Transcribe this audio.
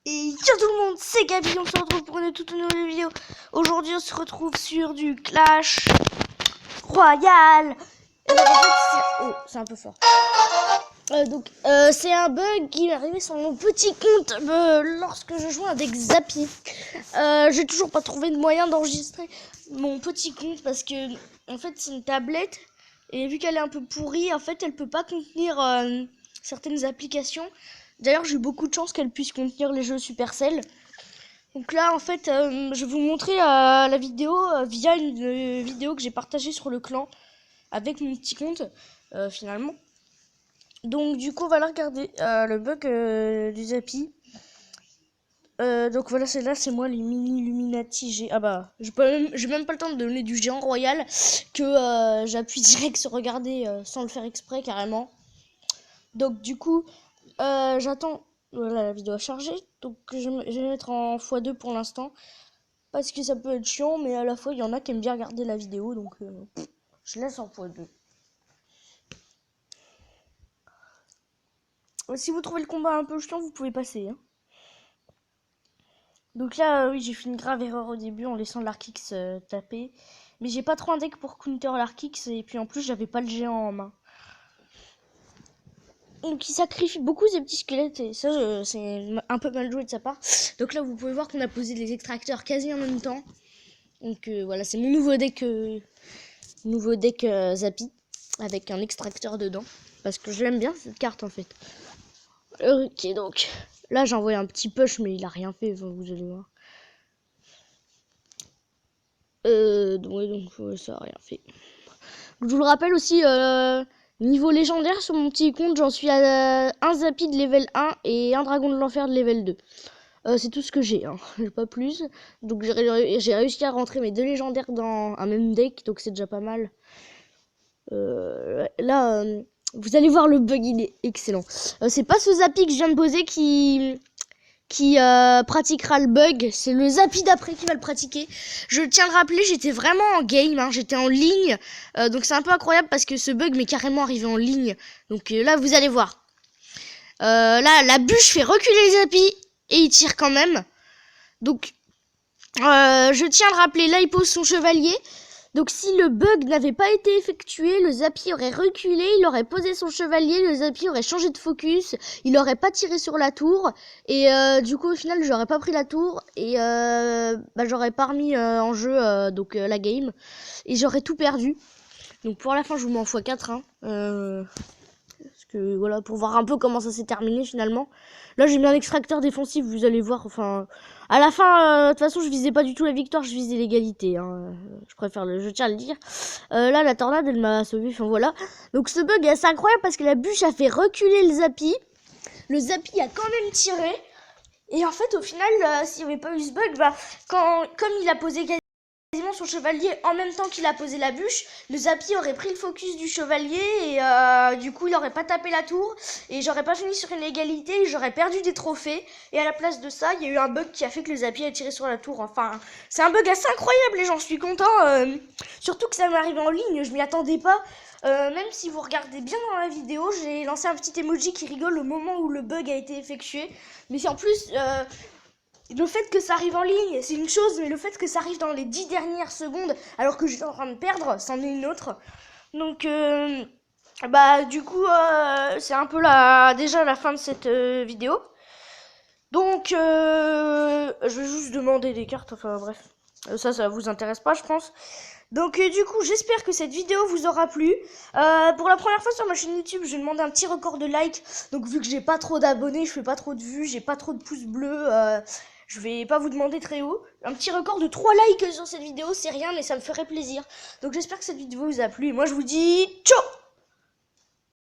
Et yo tout le monde, c'est Gabi, on se retrouve pour une toute nouvelle vidéo. Aujourd'hui on se retrouve sur du Clash Royale. En fait, c'est un peu fort. C'est un bug qui m'est arrivé sur mon petit compte lorsque je jouais avec Zappy. J'ai toujours pas trouvé de moyen d'enregistrer mon petit compte parce que en fait c'est une tablette et vu qu'elle est un peu pourrie, en fait elle peut pas contenir certaines applications. D'ailleurs j'ai eu beaucoup de chance qu'elle puisse contenir les jeux Supercell. Donc là en fait je vais vous montrer la vidéo via une vidéo que j'ai partagée sur le clan avec mon petit compte finalement. Donc du coup on va la regarder le bug du Zappy. Donc voilà, c'est moi les mini Illuminati. J'ai même pas le temps de donner du géant royal que j'appuie direct sur regarder sans le faire exprès carrément. Donc du coup j'attends la vidéo à charger. Donc je vais mettre en x2 pour l'instant parce que ça peut être chiant, mais à la fois il y en a qui aiment bien regarder la vidéo, donc je laisse en x2. Si vous trouvez le combat un peu chiant, vous pouvez passer, hein. Donc là, oui, j'ai fait une grave erreur au début en laissant l'Arkix taper. Mais j'ai pas trop un deck pour counter l'Arkix, et puis en plus, j'avais pas le géant en main. Donc il sacrifie beaucoup ces petits squelettes, et ça, c'est un peu mal joué de sa part. Donc là, vous pouvez voir qu'on a posé les extracteurs quasi en même temps. Donc voilà, c'est mon nouveau deck Zappy, avec un extracteur dedans. Parce que je l'aime bien, cette carte, en fait. Ok, donc là j'ai envoyé un petit push, mais il a rien fait, vous allez voir. Donc ça a rien fait. Je vous le rappelle aussi, niveau légendaire sur mon petit compte, j'en suis à un Zappy de level 1 et un dragon de l'enfer de level 2. C'est tout ce que j'ai, hein. J'ai pas plus. Donc j'ai réussi à rentrer mes 2 légendaires dans un même deck, donc c'est déjà pas mal. Là, vous allez voir le bug, il est excellent. C'est pas ce Zappy que je viens de poser qui pratiquera le bug, c'est le Zappy d'après qui va le pratiquer. Je tiens à le rappeler, j'étais vraiment en game, hein, j'étais en ligne, donc c'est un peu incroyable parce que ce bug m'est carrément arrivé en ligne. Donc là vous allez voir. Là la bûche fait reculer Zappy et il tire quand même. Donc je tiens à le rappeler, là il pose son chevalier. Donc si le bug n'avait pas été effectué, le Zappy aurait reculé, il aurait posé son chevalier, le Zappy aurait changé de focus, il aurait pas tiré sur la tour, et du coup au final j'aurais pas pris la tour, et j'aurais pas remis en jeu la game, et j'aurais tout perdu. Donc pour la fin je vous mets en x4, hein, parce que voilà, pour voir un peu comment ça s'est terminé finalement. Là j'ai mis un extracteur défensif, vous allez voir, enfin... À la fin, de toute façon, je visais pas du tout la victoire, je visais l'égalité, hein. Je tiens à le dire. Là, la tornade, elle m'a sauvé, enfin voilà. Donc ce bug est assez incroyable parce que la bûche a fait reculer le Zappy. Le Zappy a quand même tiré. Et en fait, au final, s'il n'y avait pas eu ce bug, comme il a posé quasiment son chevalier en même temps qu'il a posé la bûche, le Zappy aurait pris le focus du chevalier et du coup il aurait pas tapé la tour et j'aurais pas fini sur une égalité et j'aurais perdu des trophées, et à la place de ça il y a eu un bug qui a fait que le Zappy a tiré sur la tour. Enfin c'est un bug assez incroyable et j'en suis content, surtout que ça m'est arrivé en ligne, je m'y attendais pas. Même si vous regardez bien dans la vidéo, j'ai lancé un petit emoji qui rigole au moment où le bug a été effectué, mais c'est en plus le fait que ça arrive en ligne, c'est une chose, mais le fait que ça arrive dans les 10 dernières secondes, alors que j'étais en train de perdre, c'en est une autre. Donc, du coup, c'est un peu déjà la fin de cette vidéo. Donc, je vais juste demander des cartes, enfin bref. Ça vous intéresse pas, je pense. Donc du coup, j'espère que cette vidéo vous aura plu. Pour la première fois sur ma chaîne YouTube, je vais demander un petit record de likes. Donc vu que j'ai pas trop d'abonnés, je fais pas trop de vues, j'ai pas trop de pouces bleus, je vais pas vous demander très haut. Un petit record de 3 likes sur cette vidéo, c'est rien, mais ça me ferait plaisir. Donc j'espère que cette vidéo vous a plu. Et moi je vous dis ciao.